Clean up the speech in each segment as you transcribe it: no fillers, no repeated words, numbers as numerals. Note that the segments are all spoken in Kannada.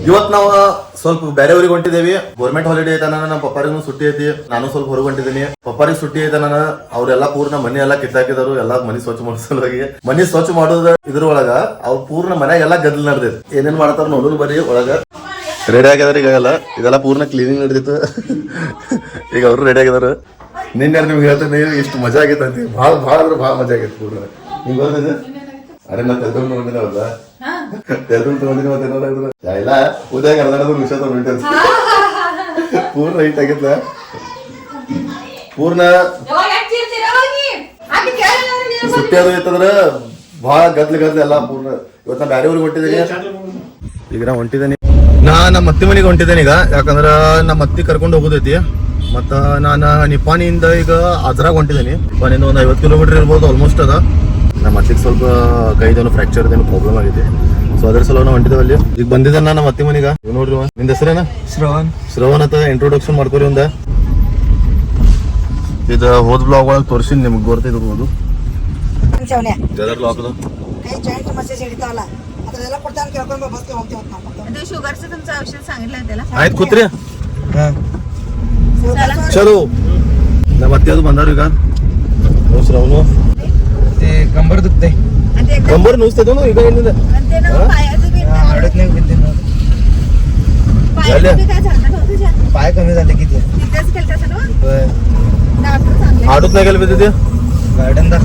ಇವತ್ತು ನಾವು ಸ್ವಲ್ಪ ಬೇರೆ ಊರಿಗೆ ಹೊಂಟಿದ್ದೇವಿ. ಗೌರ್ಮೆಂಟ್ ಹಾಲಿಡೇ ಐತ, ನಮ್ಮ ಪಪ್ಪಾರಿಗೂ ಸುಟ್ಟಿ ಐತಿ, ನಾನು ಸ್ವಲ್ಪ ಹೊರಗೆ ಹೊಂಟಿದ್ದೀನಿ. ಪಪ್ಪಾರಿಗೆ ಸುಟ್ಟಿ ಐತ, ಅವ್ರೆಲ್ಲಾ ಪೂರ್ಣ ಮನೆ ಎಲ್ಲಾ ಕಿತ್ತಾಕಿದಾರು, ಎಲ್ಲಾ ಮನಿ ಸ್ವಚ್ಛ ಮಾಡಿಸಲುವಾಗಿ. ಮನಿ ಸ್ವಚ್ಛ ಮಾಡೋದ ಇದ್ರೊಳಗ ಅವ್ರು ಪೂರ್ಣ ಮನ್ಯಾಗ ಎಲ್ಲಾ ಗದ್ದಲ ನಡೆದೈತಿ. ಏನೇನ್ ಮಾಡ್ತಾರ ನೋಡೋದು ಬರೀ ಒಳಗ. ರೆಡಿ ಆಗ್ಯದಾರ ಈಗಲ್ಲ, ಇದೆಲ್ಲ ಪೂರ್ಣ ಕ್ಲೀನಿಂಗ್ ನಡೆದಿತ್ತು. ಈಗ ಅವರು ರೆಡಿ ಆಗಿದಾರ. ನಿನ್ನೆ ನಿಮ್ಗೆ ಹೇಳ್ತೀನಿ ಇಷ್ಟು ಮಜಾ ಆಗೈತೆ ಅಂತ. ಭಾಳ ಅಂದ್ರೆ ಭಾಳ ಮಜಾ ಆಗೈತೆ ಪೂರ್ಣ. ನಿಮ್ಗೆ ಗೊತ್ತಿದೆ? ಅರೆ ನಾ ತೆಲ್ಕೊಂಡು ತಗೊಂಡಿದ್ದಾವಲ್ಲ, ತೆಲ್ಕೊಂಡು ತಗೊಂಡಿನ ಮತ್ತೇನಾದ್ರು ಇಲ್ಲ ಉದ್ಯಾಗ ಅರ್ಧಾಡೋದು ವಿಷಯ ತಗೊಂಡಿದ್ದೆ ಪೂರ್ಣ ಹೈಟ್ ಆಗಿತ್ಲ. ಪೂರ್ಣ ಸುಟ್ಟಿ ಅದು ಇತ್ತಂದ್ರ ಭಾಳ ಗದ್ಲ ಎಲ್ಲ ಪೂರ್ಣ. ಇವತ್ತು ನಾ ಬ್ಯಾರೆ ಊರಿಗೆ ಹೊಂಟಿದ್ದೀನಿ. ಈಗ ನಾ ಹೊಂಟಿದ್ದೀನಿ, ನಮ್ಮ ಅತ್ತಿ ಮನೆಗೆ ಹೊಂಟಿದ್ದೇನೆ ಈಗ. ಯಾಕಂದ್ರ ನಮ್ಮ ಅತ್ತಿ ಕರ್ಕೊಂಡು ಹೋಗೋದೈತಿ. ಮತ್ತ ನಾನು ನಿಪ್ಪಾಣಿಯಿಂದ ಈಗ ಅದ್ರಾಗ ಹೊಂಟಿದ್ದೀನಿ. ನಿಪ್ಪಾಣಿಯಿಂದ ಒಂದು 50 ಕಿಲೋಮೀಟರ್ ಇರ್ಬೋದು ಆಲ್ಮೋಸ್ಟ್ ಅದ. ನಮ್ಮ ಅತ್ತಿಗೆ ಸ್ವಲ್ಪ ಕೈದೇನು ಫ್ರಾಕ್ಚರ್ ಇದೇನು ಪ್ರಾಬ್ಲಮ್ ಆಗಿದೆ. ಸೊ ಅದ್ರ ಸಲ ನಾವು ಹೊಂಟಿದ್ದೇವೆ ಅಲ್ಲಿ. ಈಗ ಬಂದಿದ್ದ ನಮ್ಮ ಅತ್ತಿ ಮನೆಗ. ನೋಡ್ರಿ ನಿಂದ ಹೆಸರೇನ? ಶ್ರವಣ್ ಅಂತ ಇಂಟ್ರೊಡಕ್ಷನ್ ಮಾಡ್ಕೊರಿ ಒಂದ. ಇದು ಹೋದ್ ಬ್ಲಾಗ್ ಒಳಗೆ ತೋರಿಸಿ ನಿಮ್ಗೆ ಗೊತ್ತಿರ್ಬೋದು. ಆಯ್ತು ಕೂತ್ರಿ. ಚಲೋ ನಮ್ಮ ಅತ್ತೆ ಅದು ಬಂದಾರ ಈಗ. ಶ್ರವಣು ಕಂಬರ್ ದುಕ್ತೆ, ಕಂಬರ್ ನುಸ್ತೇನು ಈಗ ಏನಿದೆ पाय कमी झाले किती आडूत नाही गेलं तिथे गार्डन दा.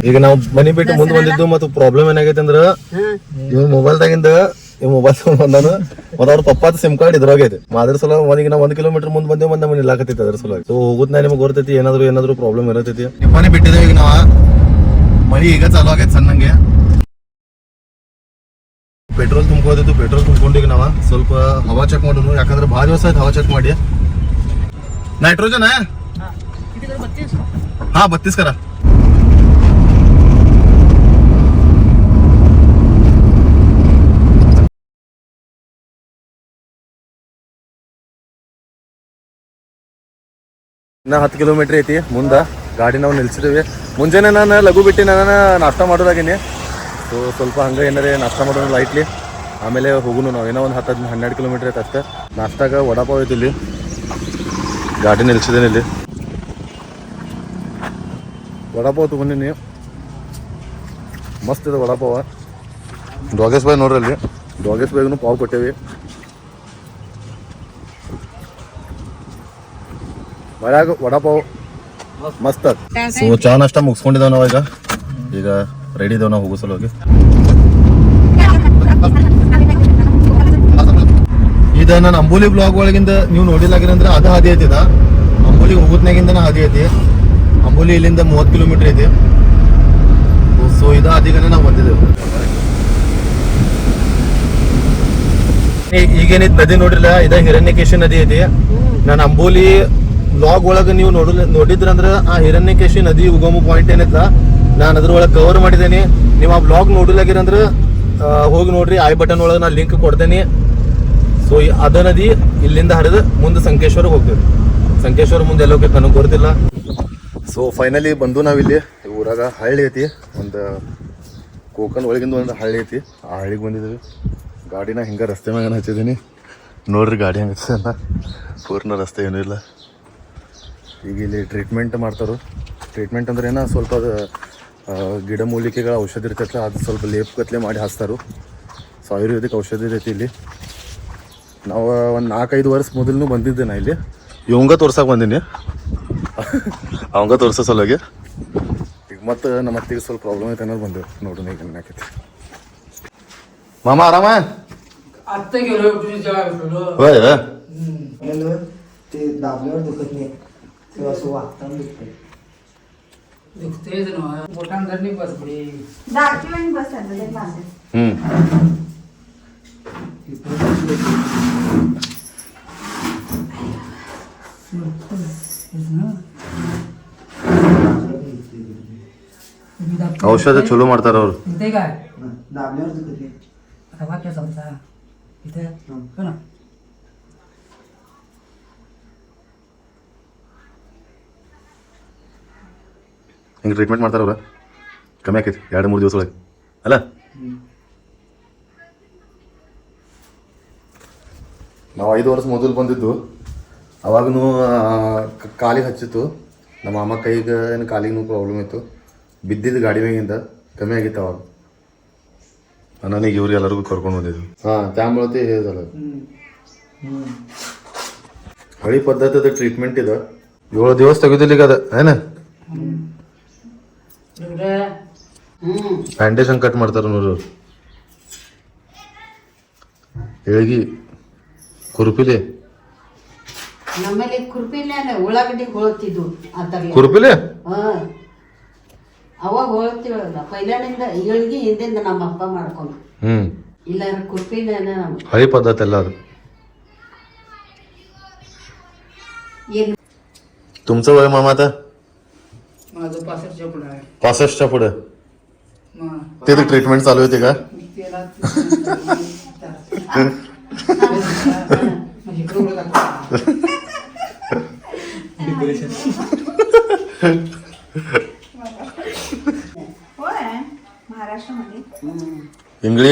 ಈಗ ನಾವು ಮನಿ ಬಿಟ್ಟು ಮುಂದೆ ಬಂದಿದ್ದು. ಮತ್ತು ಪ್ರಾಬ್ಲಮ್ ಏನಾಗೈತೆ ಅಂದ್ರ ಇವ್ ಮೊಬೈಲ್ದಾಗಿಂದ ಮೊಬೈಲ್ ತಗೊಂಡ್ ಬಂದಾನು. ಮತ್ತ ಅವ್ರ ಪಪ್ಪಾದ ಸಿಮ್ ಕಾರ್ಡ್ ಇದ್ರಾಗೈತಿ. ಅದ್ರ ಸಲ ಈಗ ನಾವು 1 ಕಿಲೋಮೀಟರ್ ಮುಂದೆ ಬಂದೇವು, ಬಂದ ಮನೆ ಇಲ್ಲಾಕತ್ತೈತಿ. ಅದ್ರ ಸಲುವಾಗಿ ಸೊ ಹೋಗುದ್ ನಿಮ್ಗೆ ಗೊತ್ತೈತಿ ಏನಾದ್ರು ಪ್ರಾಬ್ಲಮ್ ಇರತೈತಿ. ಮನೆ ಬಿಟ್ಟಿದ್ದೇವೆ ಈಗ ನಾವ. ಮಳಿ ಈಗ ಚಾಲು ಆಗೈತಿ ಸಣ್ಣಂಗೆ. ಪೆಟ್ರೋಲ್ ತುಂಬ್ಕೋದಿತ್ತು. ಪೆಟ್ರೋಲ್ ತುಂಬ್ಕೊಂಡು ಈಗ ನಾವ ಸ್ವಲ್ಪ ಹವಾ ಚೆಕ್ ಮಾಡೋನು. ಯಾಕಂದ್ರೆ ಭಾಳ ದಿವಸ ಆಯ್ತು ಹವಾ ಚೆಕ್ ಮಾಡಿ. ನೈಟ್ರೋಜನ್ ಹಾ 32 ಕರ. ಇನ್ನ 10 ಕಿಲೋಮೀಟರ್ ಐತಿ ಮುಂದ. ಗಾಡಿ ನಾವು ನಿಲ್ಸಿದೇವಿ. ಮುಂಜಾನೆ ನಾನು ಲಘು ಬಿಟ್ಟು ನಾನು ನಾಷ್ಟ ಮಾಡೋದಾಗಿನಿ. ಸೊ ಸ್ವಲ್ಪ ಹಂಗೆ ಏನಾರೇ ನಾಷ್ಟ ಮಾಡೋಣ ಲೈಟ್ಲಿ. ಆಮೇಲೆ ಹೋಗುನು ನಾವು. ಏನೋ ಒಂದು 10-12 ಕಿಲೋಮೀಟರ್ ಐತೆ ಅಷ್ಟೇ. ನಾಷ್ಟಾಗ ವಡಾಪಾವ್ ಐತಿ ಇಲ್ಲಿ. ಗಾಡಿ ನಿಲ್ಸಿದ್ದೇನೆ ಇಲ್ಲಿ. ವಡಾಪಾವ್ ತೊಗೊಂಡಿನಿ, ಮಸ್ತ್ ಇದೆ ವಡಾಪಾವ. ಡಾಗೇಶ್ ಬಾಯ್ ನೋಡ್ರಿ ಅಲ್ಲಿ. ಡಾಗೇಶ್ ಬಾಯ್ಗೂ ಪಾವ್ ಕೊಟ್ಟೇವಿ. ಮಳ್ಯಾಗ ವಡಾಪಾವ್ ಮಸ್ತ್ ಅದ. ಸೊ ಚಾ ನಾಷ್ಟ ಮುಗಿಸ್ಕೊಂಡಿದ್ದೇವೆ ನಾವು ಈಗ ರೆಡಿ ಇದೇವೆ ನಾವು ಹೋಗೋ ಸಲುವಾಗಿ. ಇದ ನಾನು ಅಂಬೋಲಿ ಬ್ಲಾಗ್ ಒಳಗಿಂದ ನೀವು ನೋಡಿಲ್ಲಾಗಿರಂದ್ರೆ ಅದು ಹಾದಿ ಐತಿದ. ಅಂಬೋಲಿ ಹೋಗೋದ್ನಾಗಿಂದನ ಹಾದಿ ಐತಿ. ಅಂಬೋಲಿ ಇಲ್ಲಿಂದ 30 ಕಿಲೋಮೀಟರ್ ಐತಿ. ಸೊ ಇದ ಹಾದಿಗನೆ ನಾವು ಬಂದಿದ್ದೇವೆ. ಈಗೇನಿದ್ ನದಿ ನೋಡ್ರಿಲ್ಲ, ಇದ ಹಿರಣ್ಯಕೇಶಿ ನದಿ ಐತಿ. ನಾನು ಅಂಬೋಲಿ ಬ್ಲಾಗ್ ಒಳಗೆ ನೀವು ನೋಡಿದ್ರಂದ್ರ ಆ ಹಿರಣ್ಯಕೇಶಿ ನದಿ ಉಗಮ ಪಾಯಿಂಟ್ ಏನೈತ ನಾನು ಅದ್ರೊಳಗೆ ಕವರ್ ಮಾಡಿದ್ದೇನೆ. ನೀವು ಆ ಬ್ಲಾಗ್ ನೋಡಿಲಾಗಿರಂದ್ರ ಹೋಗಿ ನೋಡ್ರಿ. ಐ ಬಟನ್ ಒಳಗೆ ನಾನು ಲಿಂಕ್ ಕೊಡ್ತೇನೆ. ಸೊ ಅದ ನದಿ ಇಲ್ಲಿಂದ ಹರಿದು ಮುಂದೆ ಸಂಕೇಶ್ವರ ಹೋಗ್ತೇವೆ. ಸಂಕೇಶ್ವರ ಮುಂದೆ ಎಲ್ಲ ಹೋಗ್ಬೇಕು ನನಗೆ ಗೊತ್ತಿಲ್ಲ. ಸೊ ಫೈನಲಿ ಬಂದು ನಾವಿಲ್ಲಿ ಊರಾಗ ಹಳ್ಳಿ ಐತಿ. ಒಂದು ಕೋಕನ್ ಒಳಗಿಂದ ಒಂದು ಹಳ್ಳಿ ಐತಿ. ಆ ಹಳ್ಳಿಗೆ ಬಂದಿದ್ದೀವಿ. ಗಾಡಿನ ಹಿಂಗೆ ರಸ್ತೆ ಮ್ಯಾಗ ಹಚ್ಚಿದ್ದೀನಿ. ನೋಡ್ರಿ ಗಾಡಿ ಹಂಗೆ ಅಂತ. ಪೂರ್ಣ ರಸ್ತೆ ಏನೂ ಇಲ್ಲ. ಈಗ ಇಲ್ಲಿ ಟ್ರೀಟ್ಮೆಂಟ್ ಮಾಡ್ತಾರೆ. ಟ್ರೀಟ್ಮೆಂಟ್ ಅಂದ್ರೆ ಏನೋ ಸ್ವಲ್ಪ ಅದು ಗಿಡಮೂಲಿಕೆಗಳ ಔಷಧಿ ಇರ್ತೈತಲ್ಲ, ಅದು ಸ್ವಲ್ಪ ಲೇಪ್ ಕತ್ಲೆ ಮಾಡಿ ಹಾಸ್ತಾರೆ. ಸೊ ಆಯುರ್ವೇದಿಕ್ ಔಷಧಿ ಇರ್ತೈತಿ ಇಲ್ಲಿ. ನಾವು ಒಂದು 4-5 ವರ್ಷ ಮೊದಲು ಬಂದಿದ್ದೆ ನಾ ಇಲ್ಲಿ. ಇವಂಗ ತೋರ್ಸಕ್ಕೆ ಬಂದೀನಿ. ಅವಂಗ ತೋರ್ಸೋ ಸಲುವಾಗಿ. ಈಗ ಮತ್ತೆ ನಮ್ಮ ಅತ್ತಿಗೆ ಸ್ವಲ್ಪ ಪ್ರಾಬ್ಲಮ್ ಐತೆ ಅನ್ನೋದು ಬಂದೇವೆ. ನೋಡೋಣ ಈಗ ಏನಾಕೈತಿ. ಮಾಮ ಆರಾಮ? होय ते दाबल्यावर दुखत नाही तेव्हा असं वागताना दुखते. दुखतेच ना बोटान धरणी बस पडी दाखवून बसायचं ते मासे. ಔಷಧ ಚಲೋ ಮಾಡ್ತಾರ ಅವ್ರು. इथे काय दाबल्यावर दुखत नाही. आता वाक्य समजा इथे हो ना ಹಿಂಗೆ ಟ್ರೀಟ್ಮೆಂಟ್ ಮಾಡ್ತಾರವ್ರ ಕಮ್ಮಿ ಆಕೈತಿ 2-3 ದಿವಸ ಒಳಗೆ ಅಲ್ಲ. ನಾವು 5 ವರ್ಷ ಮೊದಲು ಬಂದಿದ್ದು ಅವಾಗೂ ಕಾಲಿಗೆ ಹಚ್ಚಿತ್ತು. ನಮ್ಮ ಅಮ್ಮ ಕೈಗೆ ಏನು ಕಾಲಿಗೂ ಪ್ರಾಬ್ಲಮ್ ಇತ್ತು. ಬಿದ್ದಿದ್ದು ಗಾಡಿ ಮ್ಯಾಗಿಂದ ಕಮ್ಮಿ ಆಗಿತ್ತು ಅವಾಗ. ನನಗೆ ಇವ್ರಿಗೆ ಎಲ್ಲರಿಗೂ ಕರ್ಕೊಂಡು ಬಂದಿದ್ದು. ಹಾಂ ತ್ಯಾಂಬಳತಿ ಹೇಳಿದಲ್ಲ ಹಳಿ ಪದ್ಧತಿದ ಟ್ರೀಟ್ಮೆಂಟ್ ಇದೆ. 7 ದಿವಸ ತೆಗೆದಿಲ್ಲ ಈಗ ಅದ ಏನ ಬ್ಯಾಂಡೇಜ್ ಹಂಗೆ ಕಟ್ ಮಾಡ್ತಾರ ನೋಡ್ರಿ. ಹೇಳಿಗಿ ಕುರುಪಿಲೆ ನಮ್ಮಲ್ಲಿ ಕುರ್ಪಿಲೆ ಉಳ್ಳಾಗಡ್ಡಿ ಹೊಳ್ತಿದ್ವು ಕುರುಪಿಲೆ ಅವಾಗ ಹೊಳ್ತಿವಲ್ಲ ಪೈಲಾನಿಂದ ಏಳ್ಗಿ ಹಿಂದಿಂದ ನಮ್ಮ ಅಪ್ಪ ಮಾಡ್ಕೊಂಡು ಇಲ್ಲ ಕುರ್ಪಿಲೆ ಹಳಿ ಪದ್ಧತಿ ಎಲ್ಲ ಅದು. ಏನು तुमचं वय मामा आता माझं 65च्या पुढे आहे 65च्या पुढे मग ते ट्रीटमेंट चालू होते का? त्याला म्हणजे एवढं दाखवतो. होय महाराष्ट्रामध्ये इंगळी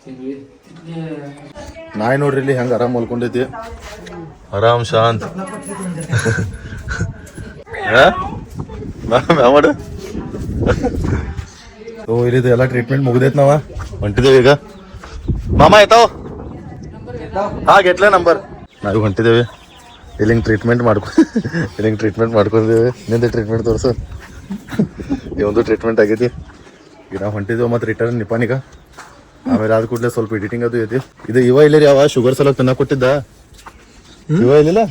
तिथले नाही ನೋಡ್ರಿ ಇಲ್ಲಿ ಹೆಂಗೆ ಆರಾಮ್ ಮಲ್ಕೊಂಡೈತಿ. ಆರಾಮ್ ಶಾಂತ್ ಮಾಡು. ಇಲ್ಲಿದು ಎಲ್ಲ ಟ್ರೀಟ್ಮೆंट ಮುಗ್ದೈತ್ ನಾವ ಹೊಂಟಿದ್ದೇವೆ ಈಗ. ಮಾಮ ಆಯ್ತಾವ ಹಾ ಗೆಟ್ಲೆ ನಂಬರ್ ನಾವು ಹೊಂಟಿದ್ದೇವೆ. ಇಲ್ಲಿಂಗ್ ಟ್ರೀಟ್ಮೆಂಟ್ ಮಾಡ್ಕೊಂಡಿದ್ದೇವೆ. ನಿಂದು ಟ್ರೀಟ್ಮೆಂಟ್ ತೋರಿಸು. ಒಂದು ಟ್ರೀಟ್ಮೆಂಟ್ ಆಗೈತಿ ಈಗ ನಾವು ಹೊಂಟಿದ್ದೇವೆ. ಮತ್ತೆ ರಿಟರ್ನ್ ನಿಪಾನಿಗ. ಆಮೇಲೆ ಆದ ಕೂಡಲೇ ಸ್ವಲ್ಪ ಎಡಿಟಿಂಗ್ ಅದು ಐತಿ. ಇದು ಇವ ಇಲ್ಲ ರೀ, ಅವ ಶುಗರ್ ಸಲ ತಿನ್ನ ಕೊಟ್ಟಿದ್ದ. ಇವ ಇಲ್ಲಿಲ್ಲ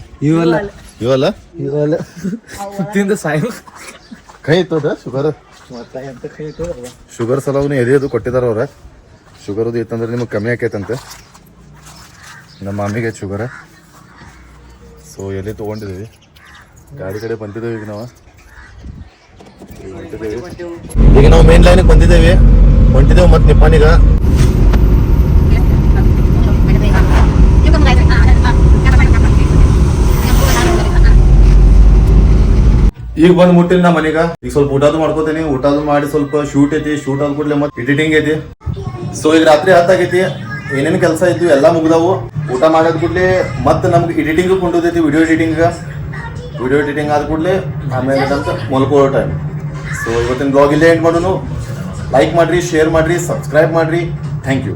ಇವಲ್ಲ ತಿಂದು ಸಾಯು ಕೈ ಇತ್ತದ ಶುಗರ್ ಸಲವನು ಎದೆ ಅದು ಕೊಟ್ಟಿದಾರ ಅವ್ರ. ಶುಗರ್ ಅದು ಇತ್ತಂದ್ರೆ ನಿಮಗೆ ಕಮ್ಮಿ ಆಕೈತಂತೆ. ನಮ್ಮ ಮಾಮಿಗೆ ಶುಗರ್. ಸೊ ಎಲ್ಲಿ ತೊಗೊಂಡಿದ್ದೀವಿ, ಗಾಡಿ ಕಡೆ ಬಂದಿದ್ದೇವೆ ಈಗ ನಾವು. ಈಗ ನಾವು ಮೇನ್ ಲೈನ್ಗೆ ಬಂದಿದ್ದೇವೆ, ಹೊಂಟಿದ್ದೇವೆ ಮತ್ತೆ ನಿಪ್ಪಾನಿಗ. ಈಗ ಬಂದು ಮುಟ್ಟಿಲ್ಲ ನಾ ಮನೆಗ. ಈಗ ಸ್ವಲ್ಪ ಊಟದು ಮಾಡ್ಕೋತೀನಿ. ಊಟದು ಮಾಡಿ ಸ್ವಲ್ಪ ಶೂಟ್ ಐತಿ. ಶೂಟ್ ಆದ ಕೂಡಲೇ ಮತ್ತೆ ಎಡಿಟಿಂಗ್ ಐತಿ. ಸೊ ಈಗ ರಾತ್ರಿ 10 ಆಗೈತಿ. ಏನೇನು ಕೆಲಸ ಇತ್ತು ಎಲ್ಲ ಮುಗ್ದಾವು. ಊಟ ಮಾಡೋದ್ ಕೂಡಲೇ ಮತ್ತೆ ನಮ್ಗೆ ಎಡಿಟಿಂಗ್ ಕೊಂಡೋದೈತಿ. ವಿಡಿಯೋ ಎಡಿಟಿಂಗ್ ಆದ ಕೂಡಲೇ ಆಮೇಲೆ ಅಂತ ಮಲ್ಕೊಳ್ಳೋ ಟೈಮ್. ಸೊ ಇವತ್ತಿನ ಬ್ಲಾಗ್ ಇಲ್ಲೇ ಎಂಡ್ ಮಾಡೋನು. ಲೈಕ್ ಮಾಡ್ರಿ, ಶೇರ್ ಮಾಡ್ರಿ, ಸಬ್ಸ್ಕ್ರೈಬ್ ಮಾಡ್ರಿ. Thank you.